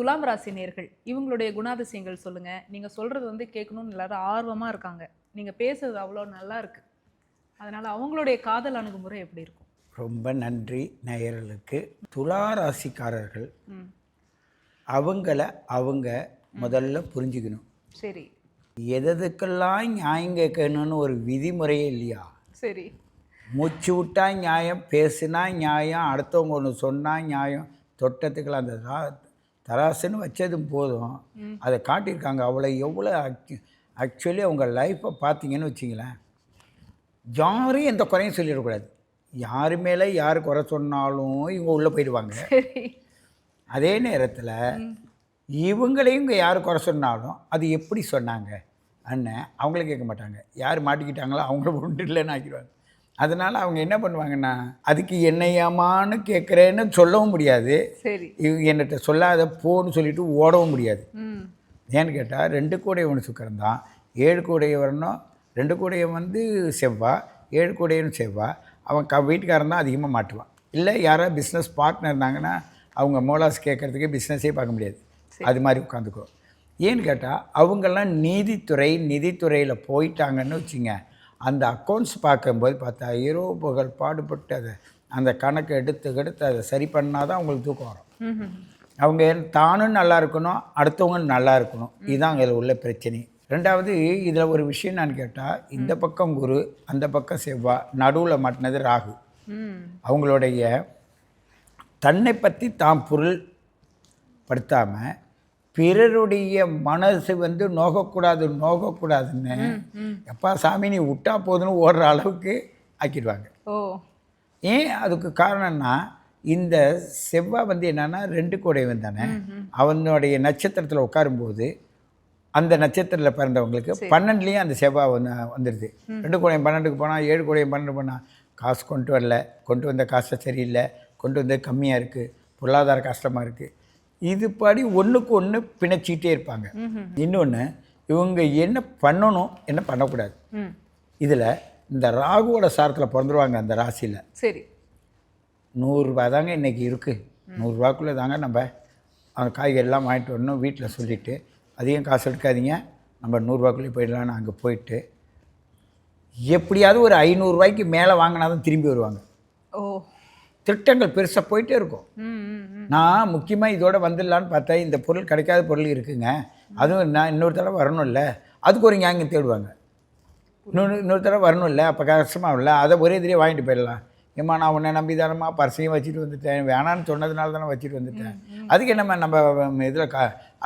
துலாம் ராசி நேர்கள் இவங்களுடைய குணாதிசயங்கள் சொல்லுங்க. நீங்க சொல்றது கேட்கணும்னு எல்லாரும் ஆர்வமா இருக்காங்க. நீங்க பேசுறது அவ்வளோ நல்லா இருக்கு. அதனால அவங்களுடைய காதல் அணுகுமுறை எப்படி இருக்கும்? ரொம்ப நன்றி நேயர்களுக்கு. துலா ராசிக்காரர்கள் ம். அவங்கள அவங்க முதல்ல புரிஞ்சுக்கணும். சரி. எதுக்கெல்லாம் நியாயம் கேட்கணும்னு ஒரு விதிமுறையே இல்லையா? சரி. மூச்சு விட்டா நியாயம், பேசுனா நியாயம், அடுத்தவங்க ஒன்று சொன்னால் நியாயம், தொட்டத்துக்கெல்லாம் அந்த தராசுன்னு வச்சதும் போதும். அதை காட்டியிருக்காங்க. அவளை எவ்வளோ ஆக்சுவலி அவங்க லைஃப்பை பார்த்தீங்கன்னு வச்சிங்களேன், யாரையும் எந்த குறையும் சொல்லிடக்கூடாது. யார் மேலே யார் குறை சொன்னாலும் இவங்க உள்ளே போயிடுவாங்க. அதே நேரத்தில் இவங்களையும் இங்கே யார் குறை சொன்னாலும் அது எப்படி சொன்னாங்க அண்ணன் அவங்கள கேட்க மாட்டாங்க. யார் மாட்டிக்கிட்டாங்களோ அவங்கள ஒன்று இல்லைன்னு ஆக்கிடுவாங்க. அதனால் அவங்க என்ன பண்ணுவாங்கன்னா, அதுக்கு என்னையாமான்னு கேட்குறேன்னு சொல்லவும் முடியாது. சரி. இவங்க என்கிட்ட சொல்லாத போன்னு சொல்லிட்டு ஓடவும் முடியாது. ஏன்னு கேட்டால் 2 கூடையவன் சுக்கரம் தான். 7 கூடையவரனும் 2 கூடையவன் செவ்வாய், 7 கூடையவன் செவ்வாய். அவன் வீட்டுக்காரன் தான் அதிகமாக மாட்டுவான். இல்லை யாராவது பிஸ்னஸ் பார்ட்னர் இருந்தாங்கன்னா அவங்க மோலாஸ் கேட்குறதுக்கு பிஸ்னஸே பார்க்க முடியாது. அது மாதிரி உட்காந்துக்கோ. ஏன்னு கேட்டால் அவங்கெல்லாம் நிதித்துறையில் போயிட்டாங்கன்னு வச்சுங்க, அந்த அக்கௌண்ட்ஸ் பார்க்கும்போது பார்த்தா இரவு பகல் பாடுபட்டு அதை அந்த கணக்கை எடுத்து அதை சரி பண்ணால் தான் அவங்களுக்கு தூக்கம் வரும். அவங்க தானும் நல்லா இருக்கணும், அடுத்தவங்க நல்லா இருக்கணும். இதுதான் அதில் உள்ள பிரச்சனை. ரெண்டாவது இதில் ஒரு விஷயம் நான் கேட்டால், இந்த பக்கம் குரு, அந்த பக்கம் செவ்வாய், நடுவில் மாட்டினது ராகு. அவங்களுடைய தன்னை பற்றி தாம் பொருள் படுத்தாமல் பிறருடைய மனசு நோகக்கூடாதுன்னு எப்பா சாமி நீ விட்டா போதுன்னு ஓடுற அளவுக்கு ஆக்கிடுவாங்க. ஏன் அதுக்கு காரணம்னா, இந்த செவ்வாய் என்னன்னா 2 கூடையவன் தானே. அவனுடைய நட்சத்திரத்தில் உட்காரும்போது அந்த நட்சத்திரத்தில் பிறந்தவங்களுக்கு 12லேயும் அந்த செவ்வாய் வந்துடுது. 2 கூடையம் 12க்கு போனால் 7 கூடையம் 12 போனால் காசு கொண்டு வந்த காசு சரியில்லை, கொண்டு வந்து கம்மியாக இருக்குது, பொருளாதார கஷ்டமாக இருக்குது. இது படி ஒன்றுக்கு ஒன்று பிணைச்சிக்கிட்டே இருப்பாங்க. இன்னொன்று, இவங்க என்ன பண்ணணும் என்ன பண்ணக்கூடாது. இதில் இந்த ராகுவோட சாரத்தில் பிறந்துருவாங்க அந்த ராசியில். சரி. 100 ரூபா தாங்க இன்றைக்கி இருக்குது. 100 ரூபாக்குள்ளே தாங்க நம்ம அந்த காய்கறிலாம் வாங்கிட்டு வரணும். வீட்டில் சொல்லிவிட்டு அதிகம் காசு எடுக்காதீங்க, நம்ம 100 ரூபாக்குள்ளே போயிடலான்னு அங்கே போயிட்டு எப்படியாவது ஒரு 500 ரூபாய்க்கு மேலே வாங்கினா தான் திரும்பி வருவாங்க. திட்டங்கள் பெருசாக போயிட்டே இருக்கும். நான் முக்கியமாக இதோட வந்துடலான்னு பார்த்தா இந்த பொருள் கிடைக்காத பொருள் இருக்குங்க, அதுவும் நான் இன்னொரு தடவை வரணும்ல, அதுக்கு ஒரு ஞாபகம் தேடுவாங்க. இன்னொரு தடவை வரணும்ல, அப்போ கஷ்டமாக இல்லை, அதை ஒரே இதிலே வாங்கிட்டு போயிடலாம். ஏம்மா நான் உன்னை நம்பி தானம்மா பர்சையும் வச்சுட்டு வந்துட்டேன், வேணான்னு சொன்னதுனால தானே வச்சுட்டு வந்துட்டேன், அதுக்கு என்னம்மா நம்ம இதில்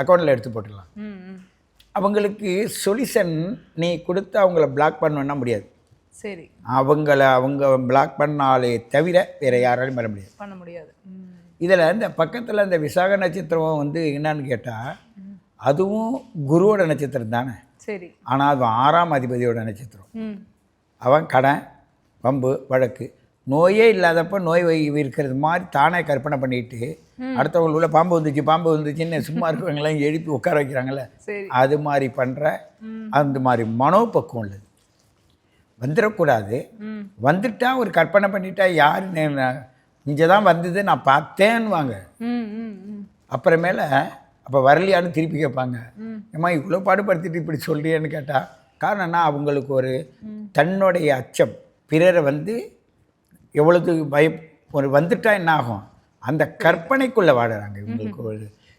அக்கௌண்ட்டில் எடுத்து போட்டுடலாம். அவங்களுக்கு சொல்யூஷன் நீ கொடுத்து அவங்கள பிளாக் பண்ணணுன்னா முடியாது. சரி. அவங்க பிளாக் பண்ணாலே தவிர வேறு யாராலையும் பண்ண முடியாது. இதில் இந்த பக்கத்தில் இந்த விசாக நட்சத்திரம் என்னன்னு கேட்டால், அதுவும் குருவோட நட்சத்திரம் தானே. சரி. ஆனால் அது 6ஆம் அதிபதியோட நட்சத்திரம். அவன் கடன், வம்பு, வழக்கு, நோயே இல்லாதப்போ நோய் இருக்கிறது மாதிரி தானே கற்பனை பண்ணிட்டு அடுத்தவங்களுக்குள்ள பாம்பு வந்துச்சுன்னு சும்மா இருக்கிறவங்களாம் எழுப்பி உட்கார வைக்கிறாங்கல்ல, அது மாதிரி பண்ணுற அந்த மாதிரி மனோபக்குவம் உள்ளது. வந்துடக்கூடாது. வந்துட்டா ஒரு கற்பனை பண்ணிட்டா யார் இங்கே தான் வந்தது நான் பார்த்தேன்னுவாங்க. அப்புறமேல அப்போ வரலையான்னு திருப்பி கேட்பாங்க, ஏம்மா இவ்வளோ பாடுபடுத்திட்டு இப்படி சொல்றியேன்னு கேட்டால் காரணம்னா அவங்களுக்கு ஒரு தன்னுடைய அச்சம், பிறரை எவ்வளவு ஒரு வந்துட்டா என்ன ஆகும் அந்த கற்பனைக்குள்ளே வாடுறாங்க.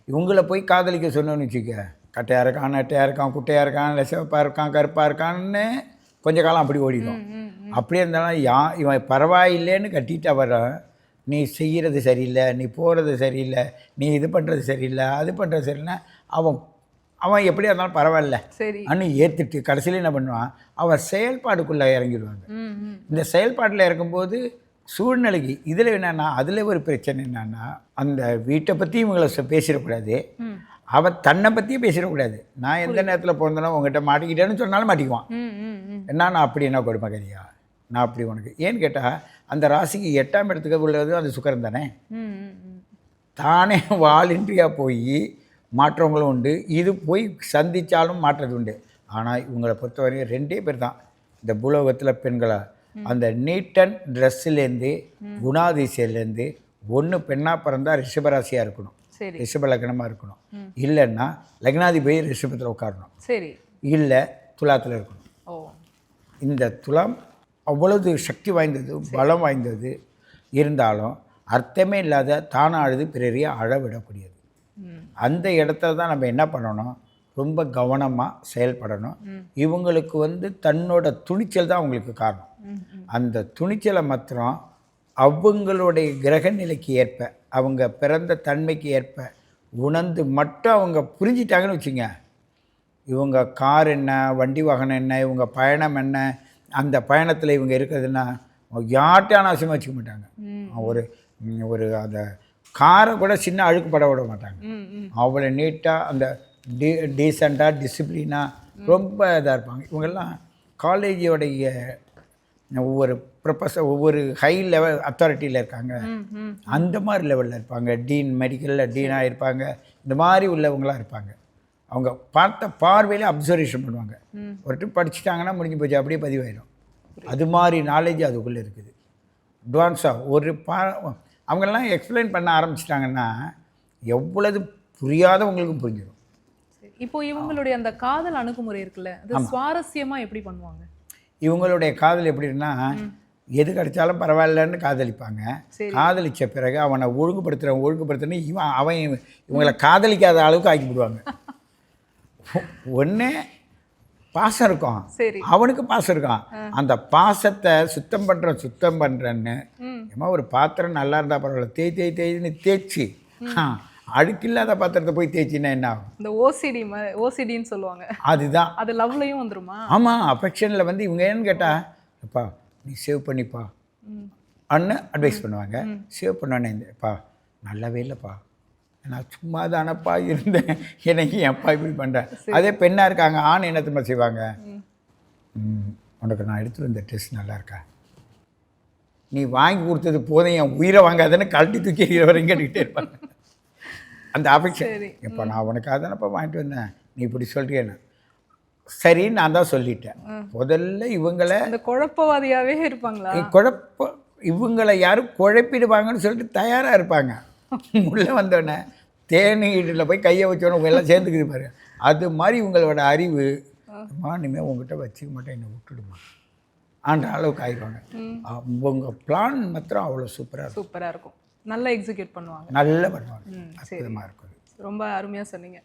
இவங்களை போய் காதலிக்க சொன்னோன்னு வச்சுக்க, கட்டையாக இருக்கான், நெட்டையாக இருக்கான், குட்டையாக இருக்கான், இல்லை சிவப்பாக இருக்கான், கருப்பாக இருக்கான்னு கொஞ்ச காலம் அப்படி ஓடிடும். அப்படியே இருந்தாலும் இவன் பரவாயில்லைன்னு கட்டிட்டு வர, நீ செய்கிறது சரியில்லை, நீ போகிறது சரியில்லை, நீ இது பண்ணுறது சரியில்லை, அது பண்ணுறது சரியில்லைன்னா அவன் எப்படியா இருந்தாலும் பரவாயில்ல அன்னு ஏற்றுட்டு கடைசியில் என்ன பண்ணுவான், அவன் செயல்பாடுக்குள்ளே இறங்கிடுவாங்க. இந்த செயல்பாட்டில் இறங்கும்போது சூழ்நிலைக்கு இதில் என்னென்னா, அதில் ஒரு பிரச்சனை என்னென்னா, அந்த வீட்டை பற்றி இவங்களை பேசிடக்கூடாது, அவன் தன்னை பற்றியும் பேசிடக்கூடாது. நான் எந்த நேரத்தில் பிறந்தனோ உங்ககிட்ட மாட்டிக்கிட்டேன்னு சொன்னாலும் மாட்டிக்குவான். நான் அப்படி என்ன கொடுமைக்கறியா, நான் அப்படி உனக்கு ஏன்னு கேட்டால், அந்த ராசிக்கு 8ஆம் இடத்துக்கு உள்ளது அந்த சுக்கரம் தானே. தானே வாலண்டியாக போய் மாற்றவங்களும் உண்டு, இது போய் சந்தித்தாலும் மாற்றது உண்டு. ஆனால் இவங்களை பொறுத்தவரையும் 2 பேர் தான் இந்த பூலோகத்தில் பெண்களாக. அந்த நீட் அண்ட் ட்ரெஸ்ஸுலேருந்து குணாதிசையிலேருந்து ஒன்று பெண்ணாக பிறந்தால் ரிஷபராசியாக இருக்கணும், சரி ரிஷப லக்னமாக இருக்கணும். இல்லைன்னா லக்னாதிபதி ரிஷபத்தில் உட்காரணும். சரி இல்லை துலாத்தில் இருக்கணும். ஓ இந்த துலாம் அவ்வளவு சக்தி வாய்ந்தது, பலம் வாய்ந்தது. இருந்தாலும் அர்த்தமே இல்லாத தானாக அழுது பிறரையே அழவிடக்கூடியது. அந்த இடத்துல தான் நம்ம என்ன பண்ணணும், ரொம்ப கவனமாக செயல்படணும். இவங்களுக்கு தன்னோட துணிச்சல் தான் அவங்களுக்கு காரணம். அந்த துணிச்சலை மாத்திரம் அவங்களுடைய கிரக நிலைக்கு ஏற்ப, அவங்க பிறந்த தன்மைக்கு ஏற்ப உணர்ந்து மட்டும் அவங்க புரிஞ்சிட்டாங்கன்னு வச்சுங்க, இவங்க கார் என்ன, வண்டி வாகனம் என்ன, இவங்க பயணம் என்ன, அந்த பயணத்தில் இவங்க இருக்கிறதுன்னா யார்கிட்டையும் அனாவசியமாக வச்சுக்க மாட்டாங்க. ஒரு ஒரு அந்த காரை கூட சின்ன அழுக்குப்பட விட மாட்டாங்க. அவ்வளோ நீட்டாக அந்த டீசெண்டாக டிசிப்ளினாக ரொம்ப இதாக இருப்பாங்க. இவங்கெல்லாம் காலேஜோடைய ஒவ்வொரு ப்ரொஃபஸர் ஒவ்வொரு ஹை லெவல் அத்தாரிட்டியில் இருக்காங்க, அந்த மாதிரி லெவலில் இருப்பாங்க. டீன் மெடிக்கலில் டீனாக இருப்பாங்க. இந்த மாதிரி உள்ளவங்களாம் இருப்பாங்க. அவங்க பார்த்த பார்வையில் அப்சர்வேஷன் பண்ணுவாங்க. ஒரு ட்ரிப் படிச்சுட்டாங்கன்னா முடிஞ்சு போச்சு, அப்படியே பதிவாயிடும். அது மாதிரி நாலேஜ் அதுக்குள்ளே இருக்குது. அட்வான்ஸாக ஒரு அவங்கெல்லாம் எக்ஸ்பிளைன் பண்ண ஆரம்பிச்சிட்டாங்கன்னா எவ்வளவு புரியாதவங்களுக்கும் புரிஞ்சிடும். இப்போ இவங்களுடைய அந்த காதல் அணுகுமுறை இருக்குல்ல, அது சுவாரஸ்யமாக எப்படி பண்ணுவாங்க? இவங்களுடைய காதல் எப்படின்னா, எது கிடைச்சாலும் பரவாயில்லன்னு காதலிப்பாங்க. காதலித்த பிறகு அவனை ஒழுங்குபடுத்துன்னு அவன் இவங்களை காதலிக்காத அளவுக்கு ஆக்கிவிடுவாங்க. ஒன்று பாசம் இருக்கும், அவனுக்கு பாசம் இருக்கும். அந்த பாசத்தை சுத்தம் பண்ணுறேன்னு ஏமா ஒரு பாத்திரம் நல்லா இருந்தால் பரவாயில்ல, தேய்ன்னு தேய்ச்சி அழுக்கில்லாத பாத்திரத்தை போய் தேய்ச்சின்னா என்ன ஆகும்? இந்த ஓசிடின்னு சொல்லுவாங்க, அதுதான். அது லவ்லையும் வந்துருமா? ஆமாம், அஃபெக்ஷனில் இவங்க ஏன்னு கேட்டால், எப்பா நீ சேவ் பண்ணிப்பா அண்ணு அட்வைஸ் பண்ணுவாங்க. சேவ் பண்ணோன்னேப்பா நல்லாவே இல்லைப்பா, நான் சும்மா தானப்பா இருந்தேன், எனக்கு எப்பா இப்படி பண்ணுறேன். அதே பெண்ணாக இருக்காங்க, ஆண் என்ன திரும்ப செய்வாங்க, உனக்கு நான் எடுத்துகிட்டு வந்த ட்ரெஸ் நல்லா இருக்கா, நீ வாங்கி கொடுத்தது போதும், என் உயிரை வாங்காதன்னு கழட்டி தூக்கி வரையும் கேட்டுக்கிட்டே இருப்பாங்க. அந்த அஃபெக்ஷன், எப்போ நான் உனக்காக தானப்பா வாங்கிட்டு வந்தேன், நீ இப்படி சொல்கிறேன்னு. சரி, நான் தான் சொல்லிட்டேன். முதல்ல இவங்களை குழப்பவாதியாகவே இருப்பாங்களா, இவங்களை யாரும் குழப்பிடுவாங்கன்னு சொல்லிட்டு தயாராக இருப்பாங்க. உள்ளே வந்தோடனே தேநீரில் போய் கையை வச்சோன்னே உங்க எல்லாம் சேர்ந்துக்குது பாரு. அது மாதிரி இவங்களோட அறிவு, இனிமேல் உங்ககிட்ட வச்சுக்க மாட்டேன், என்னை விட்டுடுமா ஆன்ற அளவுக்கு ஆயிடுவாங்க. அவங்க பிளான் மாத்திரம் அவ்வளோ சூப்பராக இருக்கும். நல்லா எக்ஸிக்யூட் பண்ணுவாங்க, நல்லா பண்ணுவாங்க, அற்புதமாக இருக்கும். ரொம்ப அருமையாக சொன்னீங்க.